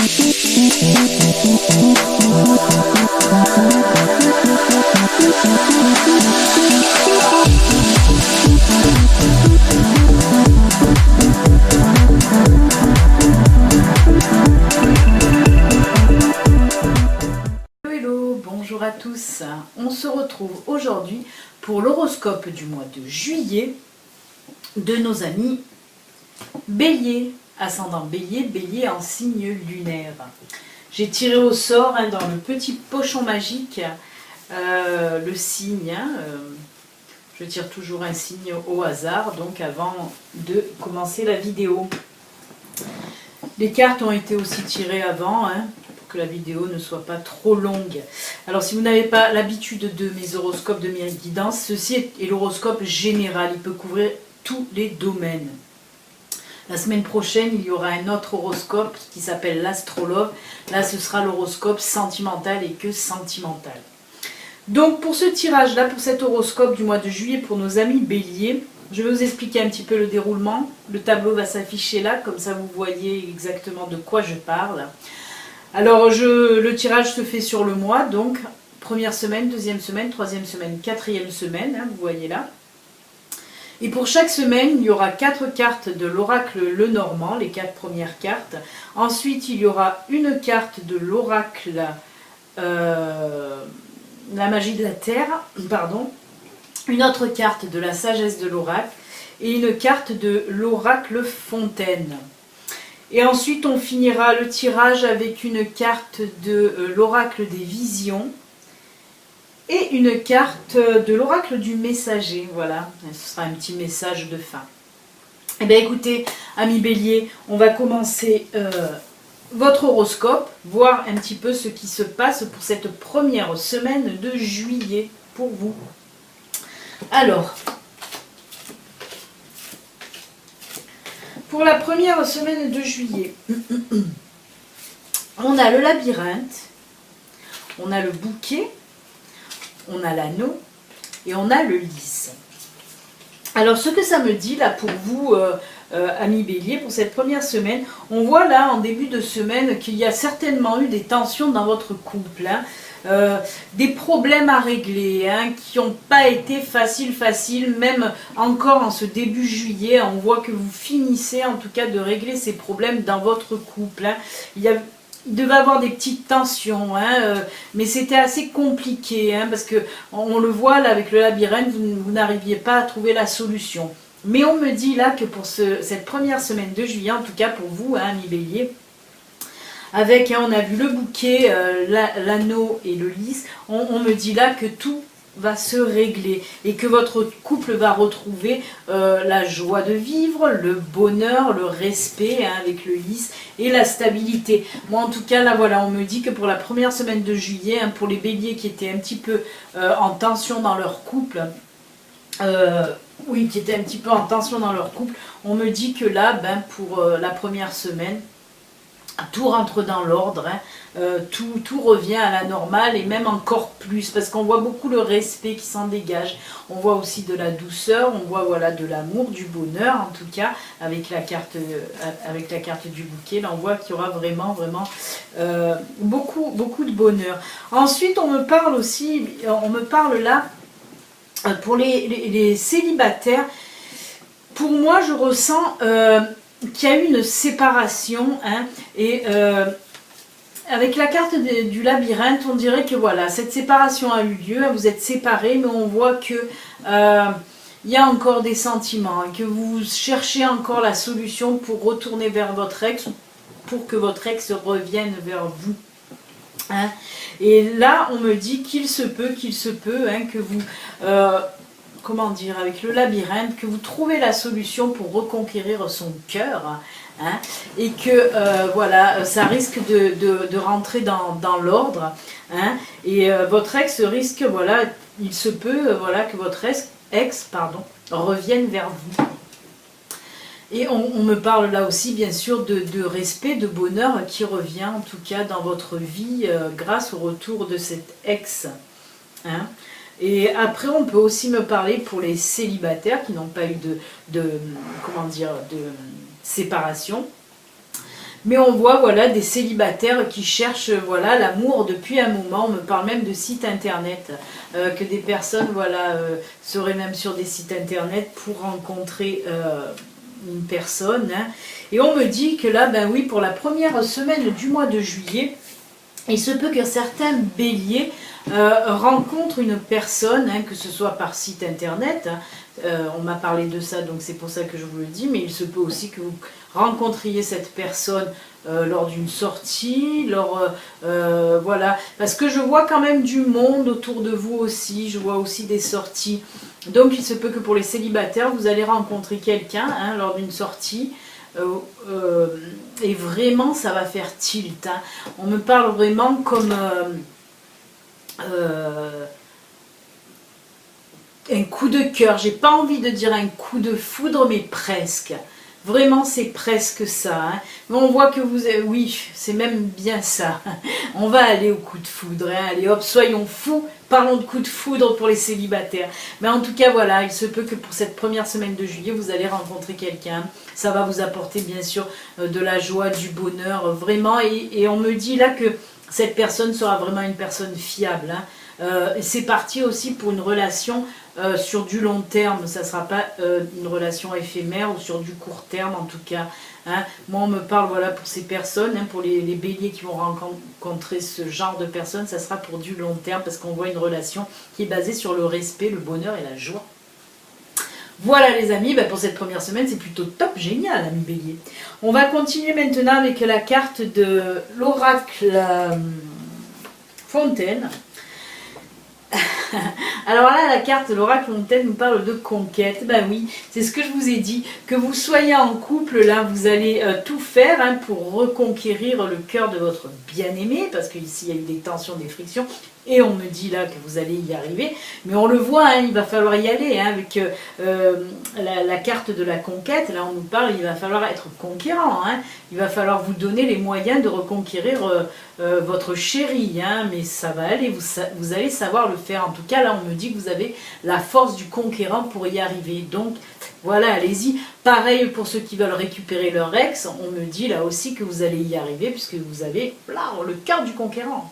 Bonjour à tous, on se retrouve aujourd'hui pour l'horoscope du mois de juillet de nos amis Bélier, ascendant Bélier, Bélier en signe lunaire. J'ai tiré au sort dans le petit pochon magique le signe, je tire toujours un signe au hasard donc avant de commencer la vidéo. Les cartes ont été aussi tirées avant, que la vidéo ne soit pas trop longue. Alors si vous n'avez pas l'habitude de mes horoscopes, de mes guidances, ceci est l'horoscope général, il peut couvrir tous les domaines. La semaine prochaine, il y aura un autre horoscope qui s'appelle l'astrologue. Là, ce sera l'horoscope sentimental et que sentimental. Donc pour ce tirage-là, pour cet horoscope du mois de juillet pour nos amis Bélier, je vais vous expliquer un petit peu le déroulement. Le tableau va s'afficher là, comme ça vous voyez exactement de quoi je parle. Alors, le tirage se fait sur le mois, donc première semaine, deuxième semaine, troisième semaine, quatrième semaine, vous voyez là. Et pour chaque semaine, il y aura 4 cartes de l'oracle Lenormand, les 4 premières cartes. Ensuite, il y aura une carte de l'oracle La magie de la terre, pardon, une autre carte de la sagesse de l'oracle et une carte de l'oracle Fontaine. Et ensuite, on finira le tirage avec une carte de l'oracle des visions et une carte de l'oracle du messager. Voilà, ce sera un petit message de fin. Eh bien écoutez, amis Bélier, on va commencer votre horoscope, voir un petit peu ce qui se passe pour cette première semaine de juillet pour vous. Alors, pour la première semaine de juillet, on a le labyrinthe, on a le bouquet, on a l'anneau et on a le lys. Alors ce que ça me dit là pour vous, amis Bélier, pour cette première semaine, on voit là en début de semaine qu'il y a certainement eu des tensions dans votre couple, des problèmes à régler qui n'ont pas été faciles, même encore en ce début juillet, on voit que vous finissez en tout cas de régler ces problèmes dans votre couple. Il devait avoir des petites tensions, mais c'était assez compliqué, parce que on le voit là avec le labyrinthe, vous n'arriviez pas à trouver la solution. Mais on me dit là que pour cette première semaine de juillet, en tout cas pour vous, amis Bélier, avec, on a vu le bouquet, l'anneau et le lys, on me dit là que tout va se régler et que votre couple va retrouver la joie de vivre, le bonheur, le respect avec le lys et la stabilité. Moi en tout cas là voilà, on me dit que pour la première semaine de juillet, pour les béliers qui étaient un petit peu en tension dans leur couple, qui étaient un petit peu en tension dans leur couple, on me dit que là, pour la première semaine, tout rentre dans l'ordre, tout revient à la normale et même encore plus parce qu'on voit beaucoup le respect qui s'en dégage, on voit aussi de la douceur, on voit voilà de l'amour, du bonheur en tout cas avec la carte du bouquet. Là on voit qu'il y aura vraiment beaucoup de bonheur. Ensuite on me parle là pour les célibataires. Pour moi je ressens qu'il y a eu une séparation, et avec la carte du labyrinthe, on dirait que voilà, cette séparation a eu lieu, vous êtes séparés, mais on voit que il y a encore des sentiments, que vous cherchez encore la solution pour retourner vers votre ex, pour que votre ex revienne vers vous. Et là, on me dit qu'il se peut, que vous... comment dire, avec le labyrinthe, que vous trouvez la solution pour reconquérir son cœur, et que voilà, ça risque de rentrer dans l'ordre, et votre ex risque, voilà, il se peut voilà, que votre ex revienne vers vous. Et on me parle là aussi bien sûr de respect, de bonheur qui revient en tout cas dans votre vie grâce au retour de cet ex. Et après on peut aussi me parler pour les célibataires qui n'ont pas eu de séparation. Mais on voit voilà des célibataires qui cherchent voilà l'amour depuis un moment. On me parle même de sites internet, que des personnes voilà seraient même sur des sites internet pour rencontrer une personne. Hein. Et on me dit que là, ben oui, pour la première semaine du mois de juillet, il se peut que certains béliers rencontrent une personne, hein, que ce soit par site internet. On m'a parlé de ça, donc c'est pour ça que je vous le dis, mais il se peut aussi que vous rencontriez cette personne lors d'une sortie, voilà, parce que je vois quand même du monde autour de vous aussi, je vois aussi des sorties, donc il se peut que pour les célibataires, vous allez rencontrer quelqu'un hein, lors d'une sortie, et vraiment ça va faire tilt, hein. On me parle vraiment comme un coup de cœur, j'ai pas envie de dire un coup de foudre, mais presque. Vraiment, c'est presque ça. Hein. Mais on voit que vous êtes... Oui, c'est même bien ça. On va aller au coup de foudre. Hein. Allez hop, soyons fous. Parlons de coup de foudre pour les célibataires. Mais en tout cas, voilà, il se peut que pour cette première semaine de juillet, vous allez rencontrer quelqu'un. Ça va vous apporter, bien sûr, de la joie, du bonheur, vraiment. Et on me dit là que cette personne sera vraiment une personne fiable. Hein. C'est parti aussi pour une relation sur du long terme, ça ne sera pas une relation éphémère ou sur du court terme en tout cas. Hein. Moi on me parle voilà pour ces personnes, hein, pour les béliers qui vont rencontrer ce genre de personnes, ça sera pour du long terme parce qu'on voit une relation qui est basée sur le respect, le bonheur et la joie. Voilà les amis, ben pour cette première semaine c'est plutôt top, génial amis bélier. On va continuer maintenant avec la carte de l'oracle Fontaine. Alors là, la carte de l'oracle Fontaine nous parle de conquête. Ben oui, c'est ce que je vous ai dit. Que vous soyez en couple, là, vous allez tout faire hein, pour reconquérir le cœur de votre bien-aimé, parce qu'ici, il y a eu des tensions, des frictions. Et on me dit là que vous allez y arriver. Mais on le voit, hein, il va falloir y aller. Hein, avec la carte de la conquête, là, on nous parle, il va falloir être conquérant. Hein, il va falloir vous donner les moyens de reconquérir votre chéri. Hein, mais ça va aller, vous allez savoir le faire. En tout cas, là, on me dit que vous avez la force du conquérant pour y arriver. Donc, voilà, allez-y. Pareil pour ceux qui veulent récupérer leur ex, on me dit là aussi que vous allez y arriver, puisque vous avez là, le cœur du conquérant.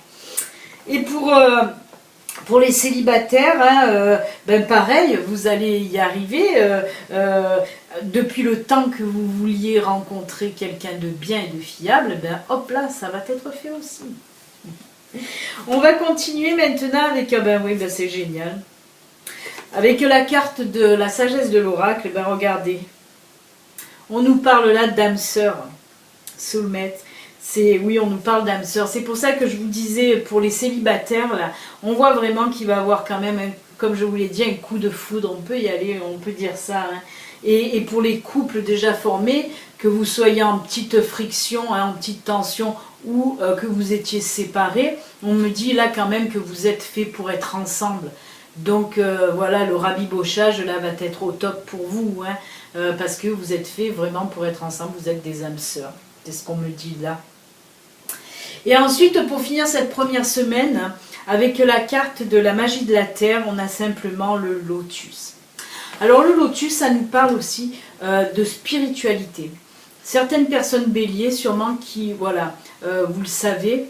Et pour les célibataires, hein, ben pareil, vous allez y arriver. Depuis le temps que vous vouliez rencontrer quelqu'un de bien et de fiable, ben hop là, ça va être fait aussi. On va continuer maintenant avec, ben oui, ben c'est génial. Avec la carte de la sagesse de l'oracle, ben regardez. On nous parle là d'âme sœur, soulmate. Oui, on nous parle d'âme sœur. C'est pour ça que je vous disais, pour les célibataires, là, on voit vraiment qu'il va y avoir quand même, comme je vous l'ai dit, un coup de foudre. On peut y aller, on peut dire ça. Hein. Et pour les couples déjà formés, que vous soyez en petite friction, hein, en petite tension, ou que vous étiez séparés, on me dit là quand même que vous êtes faits pour être ensemble. Donc voilà, le rabibochage là va être au top pour vous, hein, parce que vous êtes faits vraiment pour être ensemble, vous êtes des âmes sœurs. C'est ce qu'on me dit là. Et ensuite, pour finir cette première semaine, avec la carte de la magie de la terre, on a simplement le lotus. Alors le lotus, ça nous parle aussi de spiritualité. Certaines personnes béliers, sûrement qui, voilà, vous le savez,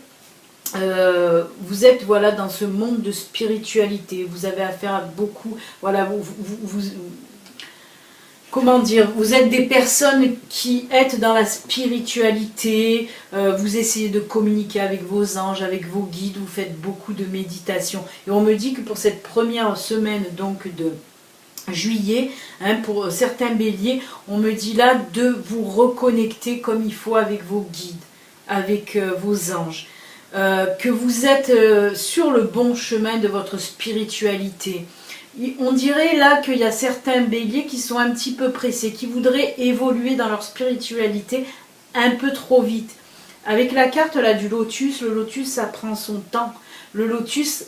vous êtes voilà dans ce monde de spiritualité. Vous avez affaire à beaucoup, voilà, comment dire, vous êtes des personnes qui êtes dans la spiritualité, vous essayez de communiquer avec vos anges, avec vos guides, vous faites beaucoup de méditation. Et on me dit que pour cette première semaine donc de juillet, hein, pour certains béliers, on me dit là de vous reconnecter comme il faut avec vos guides, avec vos anges. Que vous êtes sur le bon chemin de votre spiritualité. On dirait là qu'il y a certains béliers qui sont un petit peu pressés, qui voudraient évoluer dans leur spiritualité un peu trop vite. Avec la carte là du lotus, le lotus ça prend son temps. Le lotus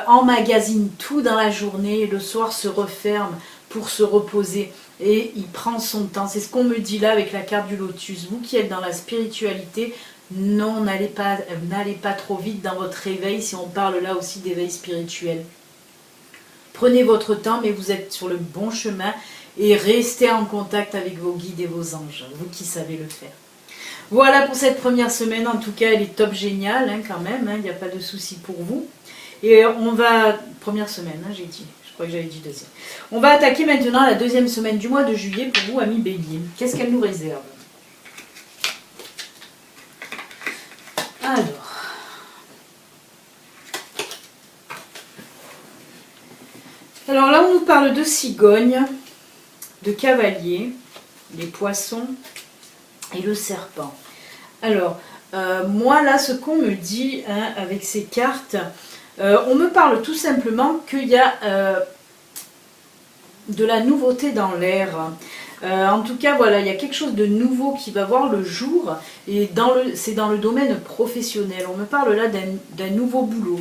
emmagasine tout dans la journée et le soir se referme pour se reposer. Et il prend son temps. C'est ce qu'on me dit là avec la carte du lotus. Vous qui êtes dans la spiritualité, non, n'allez pas trop vite dans votre réveil si on parle là aussi d'éveil spirituel. Prenez votre temps, mais vous êtes sur le bon chemin et restez en contact avec vos guides et vos anges, vous qui savez le faire. Voilà pour cette première semaine, en tout cas elle est top géniale hein, quand même, il n'y a pas de souci pour vous. Et on va, première semaine j'ai dit, je crois que j'avais dit deuxième. On va attaquer maintenant la deuxième semaine du mois de juillet pour vous amis Bélier. Qu'est-ce qu'elle nous réserve? Alors là on nous parle de cigogne, de cavalier, les poissons et le serpent. Alors, moi là, ce qu'on me dit hein, avec ces cartes, on me parle tout simplement qu'il y a de la nouveauté dans l'air. En tout cas, voilà, il y a quelque chose de nouveau qui va voir le jour et c'est dans le domaine professionnel. On me parle là d'un nouveau boulot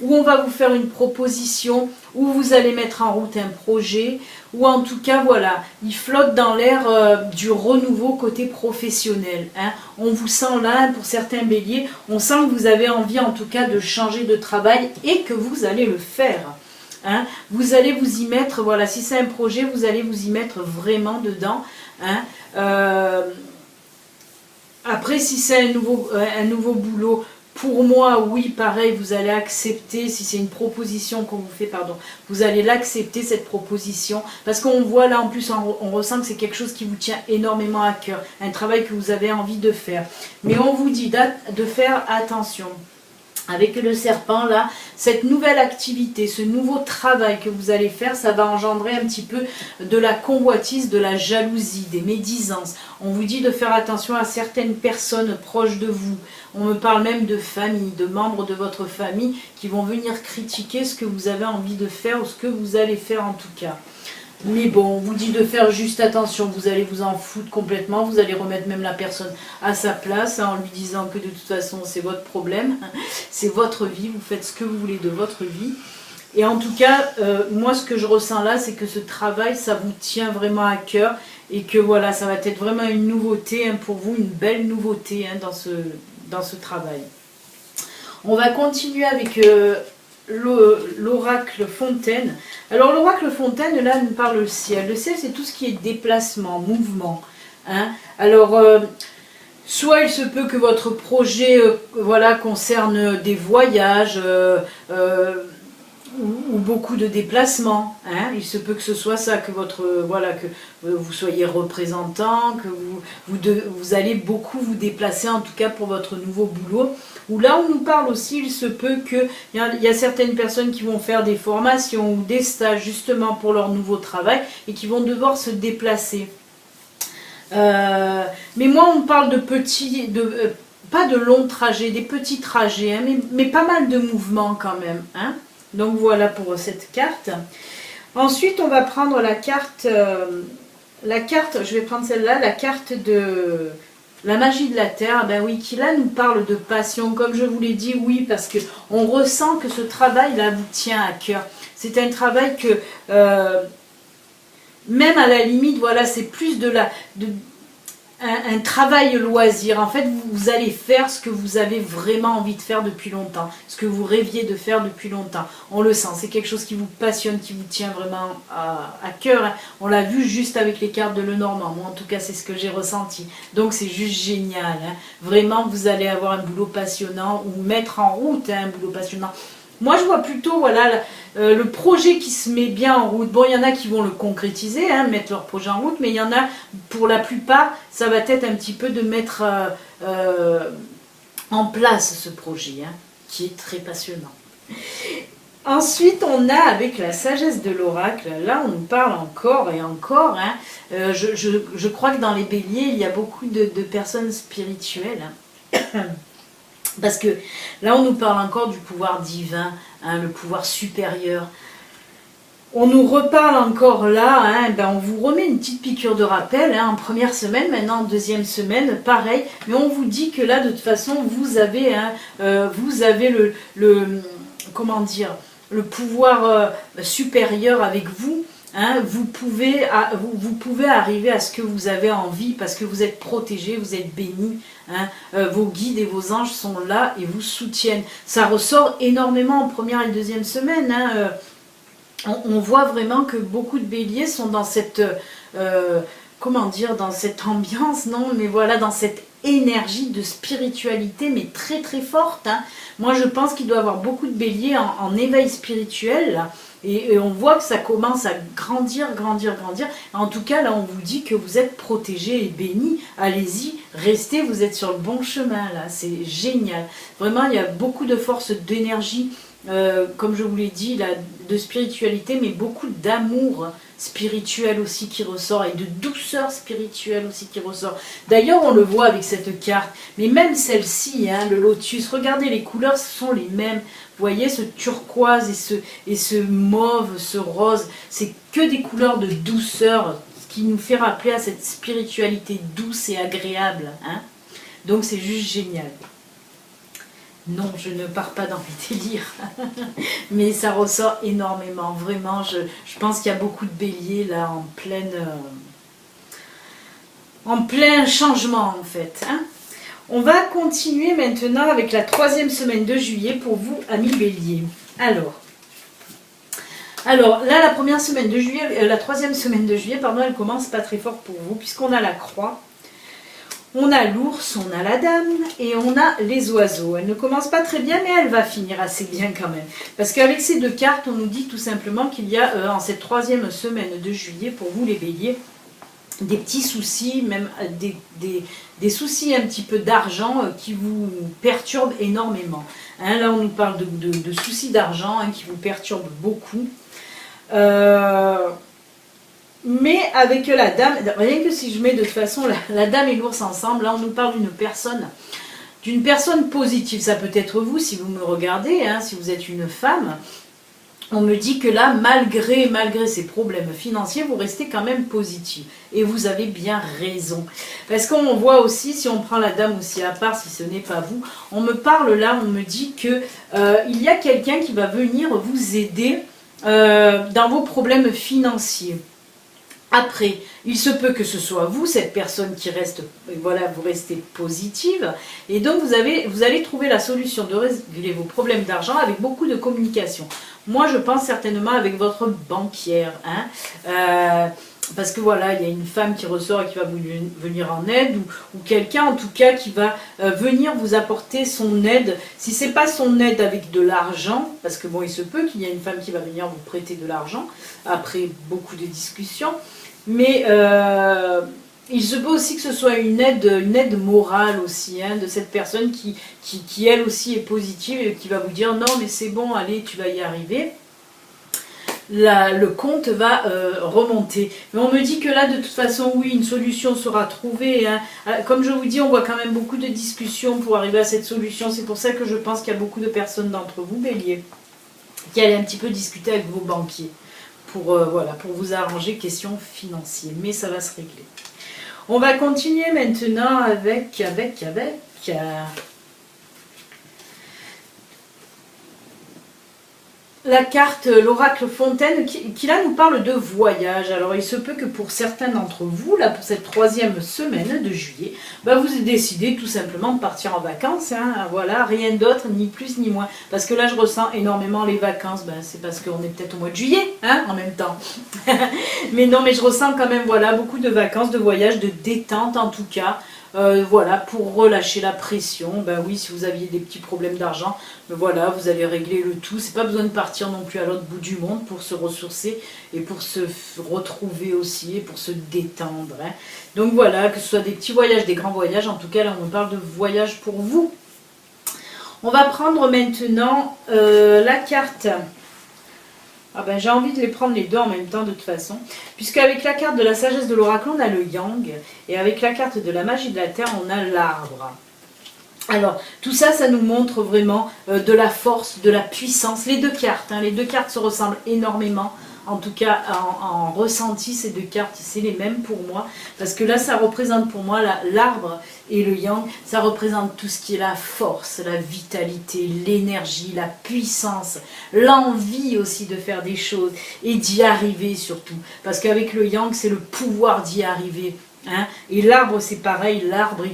où on va vous faire une proposition, où vous allez mettre en route un projet, ou en tout cas, voilà, il flotte dans l'air du renouveau côté professionnel. Hein. On vous sent là, pour certains béliers, on sent que vous avez envie en tout cas de changer de travail et que vous allez le faire. Hein. Vous allez vous y mettre, voilà, si c'est un projet, vous allez vous y mettre vraiment dedans. Hein. Après, si c'est un nouveau boulot, pour moi, oui, pareil, vous allez accepter, si c'est une proposition qu'on vous fait, pardon, vous allez l'accepter, cette proposition, parce qu'on voit là, en plus, on ressent que c'est quelque chose qui vous tient énormément à cœur, un travail que vous avez envie de faire. Mais on vous dit de faire attention. Avec le serpent là, cette nouvelle activité, ce nouveau travail que vous allez faire, ça va engendrer un petit peu de la convoitise, de la jalousie, des médisances. On vous dit de faire attention à certaines personnes proches de vous. On me parle même de famille, de membres de votre famille qui vont venir critiquer ce que vous avez envie de faire ou ce que vous allez faire en tout cas. Mais bon, on vous dit de faire juste attention, vous allez vous en foutre complètement, vous allez remettre même la personne à sa place hein, en lui disant que de toute façon c'est votre problème, c'est votre vie, vous faites ce que vous voulez de votre vie. Et en tout cas, moi ce que je ressens là, c'est que ce travail, ça vous tient vraiment à cœur et que voilà, ça va être vraiment une nouveauté hein, pour vous, une belle nouveauté hein, dans ce travail. On va continuer avec l'oracle Fontaine. Alors l'oracle Fontaine, là, nous parle le ciel. Le ciel, c'est tout ce qui est déplacement, mouvement. Hein. Alors, soit il se peut que votre projet voilà, concerne des voyages ou beaucoup de déplacements. Hein. Il se peut que ce soit ça, que voilà, que vous soyez représentant, que vous allez beaucoup vous déplacer, en tout cas pour votre nouveau boulot. Où là, on nous parle aussi, il se peut qu'il y a certaines personnes qui vont faire des formations ou des stages justement pour leur nouveau travail et qui vont devoir se déplacer. Mais moi, on parle de petits, pas de longs trajets, des petits trajets, hein, mais pas mal de mouvements quand même. Hein. Donc voilà pour cette carte. Ensuite, on va prendre la carte, je vais prendre celle-là, la carte de... La magie de la terre, ben oui, qui là nous parle de passion, comme je vous l'ai dit, oui, parce que on ressent que ce travail-là vous tient à cœur. C'est un travail que, même à la limite, voilà, c'est plus un travail loisir. En fait, vous allez faire ce que vous avez vraiment envie de faire depuis longtemps, ce que vous rêviez de faire depuis longtemps. On le sent, c'est quelque chose qui vous passionne, qui vous tient vraiment à cœur. Hein. On l'a vu juste avec les cartes de Lenormand. Moi, en tout cas, c'est ce que j'ai ressenti. Donc, c'est juste génial. Hein. Vraiment, vous allez avoir un boulot passionnant ou mettre en route hein, un boulot passionnant. Moi, je vois plutôt voilà, le projet qui se met bien en route. Bon, il y en a qui vont le concrétiser, hein, mettre leur projet en route, mais il y en a, pour la plupart, ça va être un petit peu de mettre en place ce projet, hein, qui est très passionnant. Ensuite, on a avec la sagesse de l'oracle, là on nous parle encore et encore. Hein, je crois que dans les béliers, il y a beaucoup de personnes spirituelles. Hein. Parce que là, on nous parle encore du pouvoir divin, hein, le pouvoir supérieur. On nous reparle encore là, hein, ben on vous remet une petite piqûre de rappel hein, en première semaine, maintenant en deuxième semaine, pareil. Mais on vous dit que là, de toute façon, vous avez comment dire, le pouvoir supérieur avec vous. Hein, vous pouvez arriver à ce que vous avez envie parce que vous êtes protégé, vous êtes béni. Hein, vos guides et vos anges sont là et vous soutiennent. Ça ressort énormément en première et deuxième semaine. Hein, on voit vraiment que beaucoup de béliers sont dans cette, comment dire, dans cette ambiance, non, mais voilà, dans cet énergie de spiritualité, mais très très forte. Hein. Moi, je pense qu'il doit y avoir beaucoup de béliers en éveil spirituel, là. Et on voit que ça commence à grandir, grandir, grandir. En tout cas, là, on vous dit que vous êtes protégés et bénis. Allez-y, restez, vous êtes sur le bon chemin, là. C'est génial. Vraiment, il y a beaucoup de force, d'énergie, comme je vous l'ai dit, là, de spiritualité, mais beaucoup d'amour spirituel aussi qui ressort et de douceur spirituelle aussi qui ressort. D'ailleurs, on le voit avec cette carte, mais même celle-ci, hein, le lotus, regardez, les couleurs, ce sont les mêmes. Vous voyez, ce turquoise et ce mauve, ce rose, c'est que des couleurs de douceur, ce qui nous fait rappeler à cette spiritualité douce et agréable. Hein. Donc c'est juste génial. Non, je ne pars pas dans mes délires, mais ça ressort énormément. Vraiment, je pense qu'il y a beaucoup de béliers là en plein changement en fait. Hein. On va continuer maintenant avec la 3e semaine de juillet pour vous, amis béliers. Alors là, la première semaine de juillet, la 3e semaine de juillet, pardon, elle commence pas très fort pour vous, puisqu'on a la croix, on a l'ours, on a la dame et on a les oiseaux. Elle ne commence pas très bien, mais elle va finir assez bien quand même. Parce qu'avec ces deux cartes, on nous dit tout simplement qu'il y a en cette 3e semaine de juillet, pour vous les béliers, des petits soucis, même des soucis un petit peu d'argent qui vous perturbent énormément. Hein, là, on nous parle de soucis d'argent qui vous perturbent beaucoup. Mais avec la dame, rien que si je mets de toute façon la dame et l'ours ensemble, là, on nous parle d'une personne positive. Ça peut être vous, si vous me regardez, hein, si vous êtes une femme. On me dit que là, malgré ces problèmes financiers, vous restez quand même positif. Et vous avez bien raison. Parce qu'on voit aussi, si on prend la dame aussi à part, si ce n'est pas vous, on me parle là, on me dit que il y a quelqu'un qui va venir vous aider dans vos problèmes financiers. Après, il se peut que ce soit vous, cette personne qui reste, voilà, vous restez positive. Et donc, vous allez trouver la solution de régler vos problèmes d'argent avec beaucoup de communication. Moi, je pense certainement avec votre banquière. Hein, parce que voilà, il y a une femme qui ressort et qui va vous venir en aide. Ou quelqu'un, en tout cas, qui va venir vous apporter son aide. Si ce n'est pas son aide avec de l'argent, parce que bon, il se peut qu'il y ait une femme qui va venir vous prêter de l'argent, après beaucoup de discussions. Mais il se peut aussi que ce soit une aide morale aussi, hein, de cette personne qui elle aussi est positive et qui va vous dire non mais c'est bon, allez, tu vas y arriver. Le compte va remonter. Mais on me dit que là, de toute façon, oui, une solution sera trouvée. Hein. Comme je vous dis, on voit quand même beaucoup de discussions pour arriver à cette solution. C'est pour ça que je pense qu'il y a beaucoup de personnes d'entre vous, bélier, qui allaient un petit peu discuter avec vos banquiers. Voilà, pour vous arranger question financière, mais ça va se régler. On va continuer maintenant avec la carte, l'oracle Fontaine, qui là nous parle de voyage. Alors il se peut que pour certains d'entre vous, là pour cette 3e semaine de juillet, bah, vous décidez tout simplement de partir en vacances. Hein, voilà, rien d'autre, ni plus ni moins. Parce que là je ressens énormément les vacances, bah, c'est parce qu'on est peut-être au mois de juillet, hein, en même temps. Mais non, mais je ressens quand même voilà, beaucoup de vacances, de voyages, de détente en tout cas. Voilà, pour relâcher la pression. Ben oui, si vous aviez des petits problèmes d'argent, ben voilà, vous allez régler le tout. C'est pas besoin de partir non plus à l'autre bout du monde pour se ressourcer et pour se retrouver aussi et pour se détendre. Hein. Donc voilà, que ce soit des petits voyages, des grands voyages, en tout cas là on parle de voyage pour vous. On va prendre maintenant la carte. Ah ben, j'ai envie de les prendre les deux en même temps de toute façon. Puisque avec la carte de la sagesse de l'oracle, on a le yang. Et avec la carte de la magie de la terre, on a l'arbre. Alors, tout ça, ça nous montre vraiment de la force, de la puissance. Les deux cartes, hein, les deux cartes se ressemblent énormément. En tout cas, en ressenti, ces deux cartes, c'est les mêmes pour moi. Parce que là, ça représente pour moi l'arbre et le yang. Ça représente tout ce qui est la force, la vitalité, l'énergie, la puissance, l'envie aussi de faire des choses et d'y arriver surtout. Parce qu'avec le yang, c'est le pouvoir d'y arriver. Hein, et l'arbre c'est pareil, l'arbre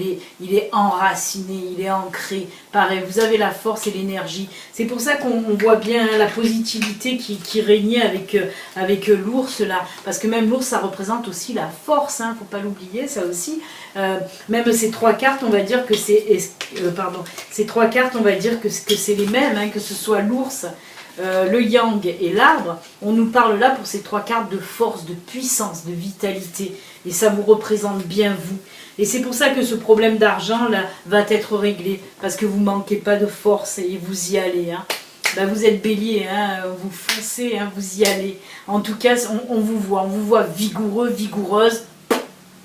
il est enraciné, il est ancré, pareil, vous avez la force et l'énergie. C'est pour ça qu'on voit bien hein, la positivité qui régnait avec l'ours là, parce que même l'ours ça représente aussi la force, hein, faut pas l'oublier ça aussi. Même ces trois cartes on va dire que c'est, ces trois cartes on va dire que c'est les mêmes, hein, que ce soit l'ours, le yang et l'arbre, on nous parle là pour ces trois cartes de force, de puissance, de vitalité. Et ça vous représente bien vous. Et c'est pour ça que ce problème d'argent là va être réglé. Parce que vous ne manquez pas de force et vous y allez. Hein. Ben, vous êtes bélier, hein, vous foncez, hein, vous y allez. En tout cas, on vous voit vigoureux, vigoureuse.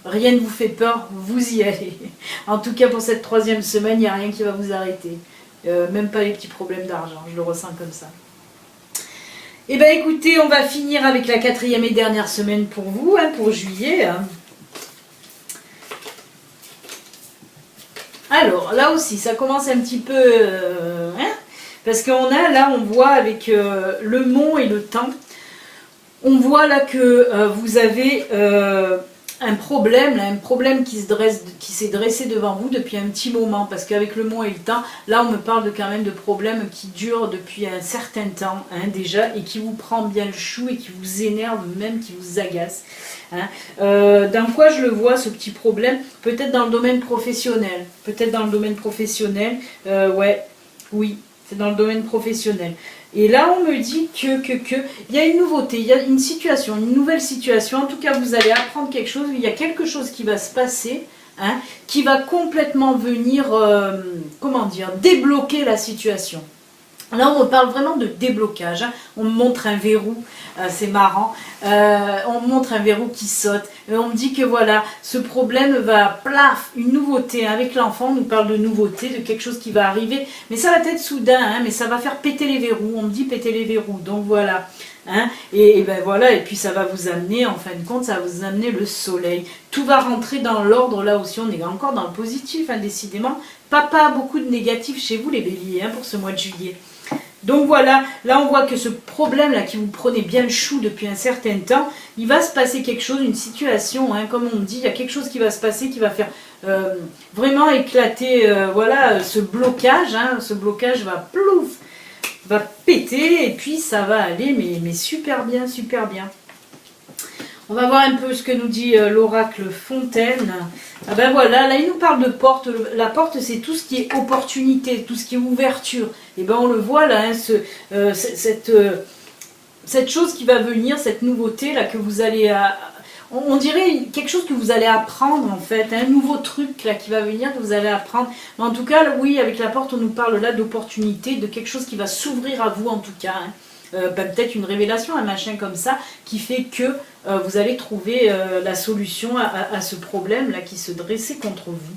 Rien ne vous fait peur, vous y allez. En tout cas, pour cette troisième semaine, il n'y a rien qui va vous arrêter. Même pas les petits problèmes d'argent, je le ressens comme ça. Eh bien écoutez, on va finir avec la quatrième et dernière semaine pour vous, hein, pour juillet. Hein. Alors là aussi, ça commence un petit peu... hein, parce qu'on a là, on voit avec le mont et le temps, on voit là que vous avez un problème qui s'est dressé devant vous depuis un petit moment, parce qu'avec le mont et le temps, là on me parle de quand même de problèmes qui durent depuis un certain temps hein, déjà, et qui vous prend bien le chou et qui vous énerve même, qui vous agace. Hein. Dans quoi je le vois ce petit problème? Peut-être dans le domaine professionnel. Peut-être dans le domaine professionnel. Ouais, oui, c'est dans le domaine professionnel. Et là, on me dit que il y a une nouveauté, il y a une situation, une nouvelle situation. En tout cas, vous allez apprendre quelque chose. Il y a quelque chose qui va se passer, hein, qui va complètement venir, comment dire, débloquer la situation. Là, on me parle vraiment de déblocage. Hein. On me montre un verrou, c'est marrant. On me montre un verrou qui saute. Et on me dit que voilà, ce problème va, plaf, une nouveauté. Hein. Avec l'enfant, on nous parle de nouveauté, de quelque chose qui va arriver. Mais ça va être soudain, hein, mais ça va faire péter les verrous. On me dit péter les verrous. Donc voilà. Hein. Et ben voilà, et puis ça va vous amener, en fin de compte, ça va vous amener le soleil. Tout va rentrer dans l'ordre, là aussi, on est encore dans le positif, hein, décidément. Pas beaucoup de négatif chez vous, les béliers, hein, pour ce mois de juillet. Donc voilà, là on voit que ce problème-là qui vous prenait bien le chou depuis un certain temps, il va se passer quelque chose, une situation, hein, comme on dit, il y a quelque chose qui va se passer qui va faire vraiment éclater voilà, ce blocage. Hein, ce blocage va plouf, va péter et puis ça va aller mais super bien, super bien. On va voir un peu ce que nous dit l'oracle Fontaine. Ah ben voilà, là il nous parle de porte. La porte c'est tout ce qui est opportunité, tout ce qui est ouverture. Et ben on le voit là, hein, cette chose qui va venir, cette nouveauté là que vous allez... on dirait quelque chose que vous allez apprendre en fait, un nouveau truc là qui va venir, que vous allez apprendre. Mais en tout cas, oui, avec la porte on nous parle là d'opportunité, de quelque chose qui va s'ouvrir à vous en tout cas. Hein. Peut-être une révélation, un machin comme ça, qui fait que vous allez trouver la solution à ce problème-là qui se dressait contre vous.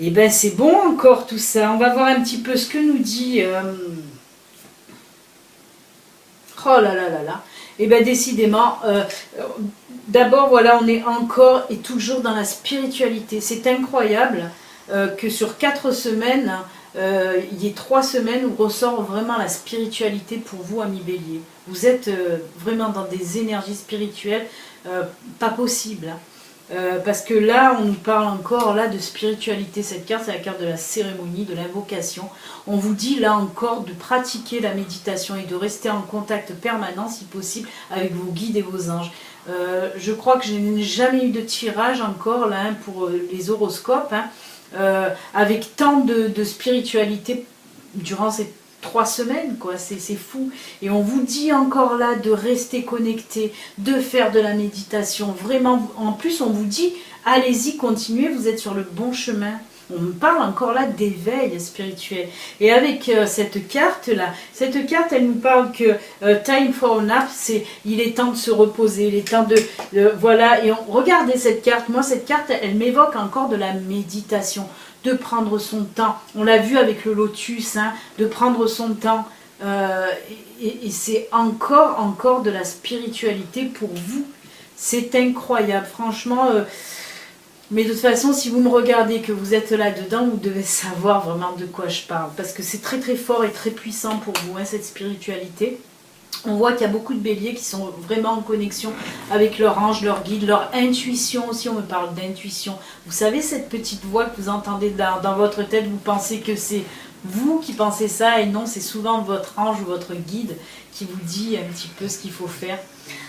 Et ben c'est bon encore tout ça. On va voir un petit peu ce que nous dit... Oh là là là là. Et bien décidément, d'abord voilà, on est encore et toujours dans la spiritualité. C'est incroyable que sur 4 semaines... il y a 3 semaines où ressort vraiment la spiritualité pour vous, amis béliers. Vous êtes vraiment dans des énergies spirituelles pas possibles. Hein. Parce que là, on nous parle encore là de spiritualité. Cette carte, c'est la carte de la cérémonie, de l'invocation. On vous dit là encore de pratiquer la méditation et de rester en contact permanent, si possible, avec vos guides et vos anges. Je crois que je n'ai jamais eu de tirage encore là hein, pour les horoscopes. Hein. Avec tant de spiritualité durant ces 3 semaines, quoi, c'est fou. Et on vous dit encore là de rester connecté, de faire de la méditation. Vraiment, en plus, on vous dit, allez-y, continuez, vous êtes sur le bon chemin. On me parle encore là d'éveil spirituel. Et avec cette carte-là, cette carte, elle nous parle que time for a nap, il est temps de se reposer, il est temps de voilà. Et regardez cette carte. Moi, cette carte, elle m'évoque encore de la méditation, de prendre son temps. On l'a vu avec le lotus, hein, de prendre son temps. Et c'est encore de la spiritualité pour vous. C'est incroyable, franchement... mais de toute façon, si vous me regardez, que vous êtes là-dedans, vous devez savoir vraiment de quoi je parle. Parce que c'est très très fort et très puissant pour vous, hein, cette spiritualité. On voit qu'il y a beaucoup de béliers qui sont vraiment en connexion avec leur ange, leur guide, leur intuition aussi. On me parle d'intuition. Vous savez, cette petite voix que vous entendez dans votre tête, vous pensez que c'est vous qui pensez ça et non, c'est souvent votre ange ou votre guide qui vous dit un petit peu ce qu'il faut faire.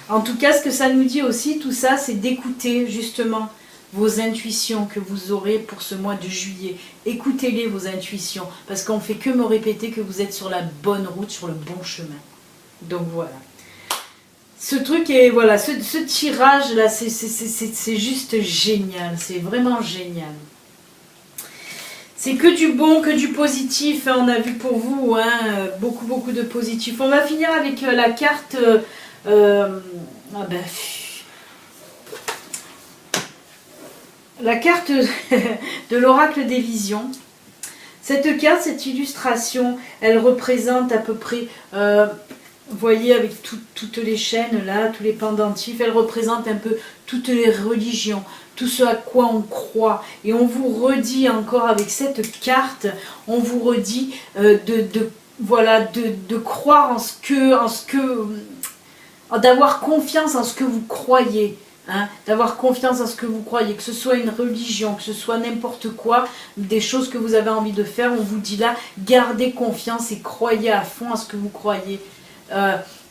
En tout cas, ce que ça nous dit aussi, tout ça, c'est d'écouter justement vos intuitions que vous aurez pour ce mois de juillet. Écoutez-les, vos intuitions, parce qu'on ne fait que me répéter que vous êtes sur la bonne route, sur le bon chemin. Donc voilà. Ce truc est, voilà, ce tirage là, c'est juste génial. C'est vraiment génial. C'est que du bon, que du positif. Hein, on a vu pour vous, hein, beaucoup de positif. On va finir avec la carte. La carte de l'oracle des visions. Cette carte, cette illustration, elle représente à peu près, vous voyez, avec toutes les chaînes là, tous les pendentifs, elle représente un peu toutes les religions, tout ce à quoi on croit. Et on vous redit encore avec cette carte, on vous redit de croire en ce que d'avoir confiance en ce que vous croyez. Hein, d'avoir confiance en ce que vous croyez, que ce soit une religion, que ce soit n'importe quoi, des choses que vous avez envie de faire, on vous dit là, gardez confiance et croyez à fond à ce que vous croyez.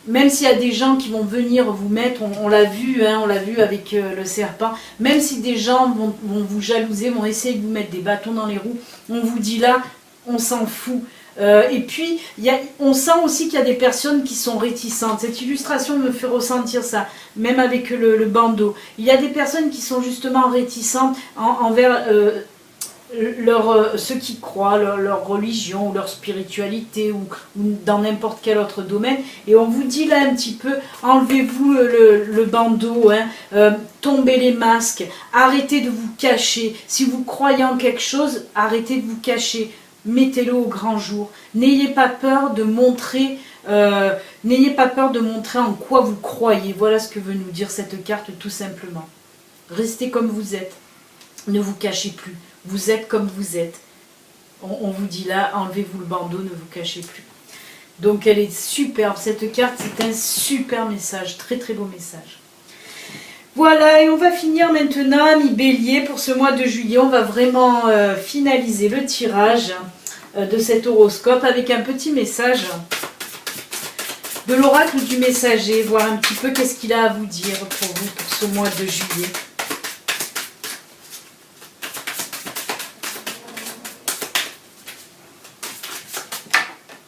Même s'il y a des gens qui vont venir vous mettre, on l'a vu, hein, on l'a vu avec le serpent, même si des gens vont vous jalouser, vont essayer de vous mettre des bâtons dans les roues, on vous dit là, on s'en fout. Et puis, on sent aussi qu'il y a des personnes qui sont réticentes. Cette illustration me fait ressentir ça, même avec le bandeau. Il y a des personnes qui sont justement réticentes envers ceux qui croient, leur religion ou leur spiritualité ou dans n'importe quel autre domaine. Et on vous dit là un petit peu, enlevez-vous le bandeau, hein, tombez les masques, arrêtez de vous cacher. Si vous croyez en quelque chose, arrêtez de vous cacher. Mettez-le au grand jour. N'ayez pas peur de montrer, en quoi vous croyez. Voilà ce que veut nous dire cette carte tout simplement. Restez comme vous êtes. Ne vous cachez plus. Vous êtes comme vous êtes. On vous dit là, enlevez-vous le bandeau, ne vous cachez plus. Donc elle est superbe. Cette carte, c'est un super message. Très très beau message. Voilà, et on va finir maintenant, amis bélier, pour ce mois de juillet. On va vraiment finaliser le tirage de cet horoscope avec un petit message de l'oracle du messager, voir un petit peu qu'est-ce qu'il a à vous dire pour vous pour ce mois de juillet.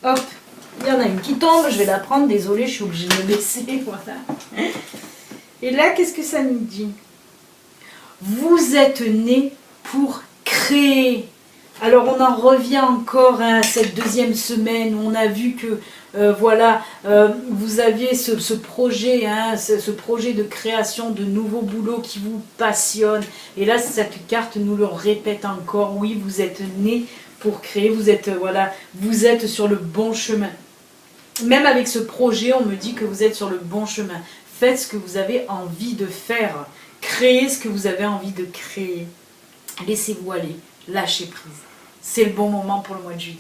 Hop, il y en a une qui tombe, je vais la prendre, désolée, je suis obligée de me baisser, voilà. Et là, qu'est-ce que ça nous dit? Vous êtes né pour créer. Alors, on en revient encore à cette deuxième semaine où on a vu que, vous aviez ce projet, hein, ce projet de création de nouveaux boulots qui vous passionne. Et là, cette carte nous le répète encore. Oui, vous êtes né pour créer. Vous êtes sur le bon chemin. Même avec ce projet, on me dit que vous êtes sur le bon chemin. Faites ce que vous avez envie de faire. Créez ce que vous avez envie de créer. Laissez-vous aller. Lâchez prise. C'est le bon moment pour le mois de juillet.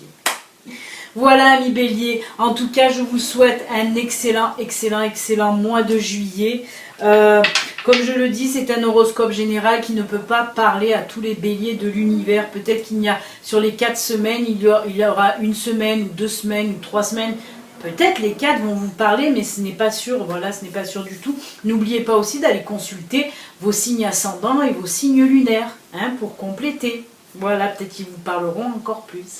Voilà, amis béliers. En tout cas, je vous souhaite un excellent mois de juillet. Comme je le dis, c'est un horoscope général qui ne peut pas parler à tous les béliers de l'univers. Peut-être qu'il y a, sur les 4 semaines, il y aura 1 semaine, ou 2 semaines, ou 3 semaines. Peut-être les 4 vont vous parler, mais ce n'est pas sûr. Voilà, ce n'est pas sûr du tout. N'oubliez pas aussi d'aller consulter vos signes ascendants et vos signes lunaires, hein, pour compléter. Voilà, peut-être qu'ils vous parleront encore plus.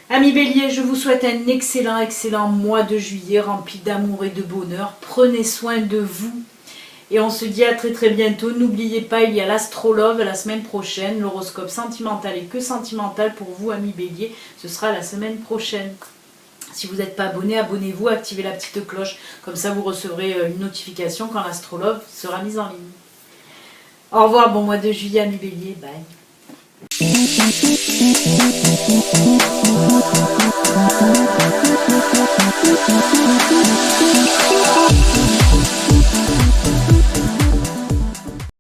Amis béliers, je vous souhaite un excellent mois de juillet rempli d'amour et de bonheur. Prenez soin de vous. Et on se dit à très bientôt. N'oubliez pas, il y a l'astrologue la semaine prochaine. L'horoscope sentimental et que sentimental pour vous, amis béliers. Ce sera la semaine prochaine. Si vous n'êtes pas abonné, abonnez-vous, activez la petite cloche. Comme ça, vous recevrez une notification quand l'astrologue sera mise en ligne. Au revoir, bon mois de juillet, amis béliers. Bye.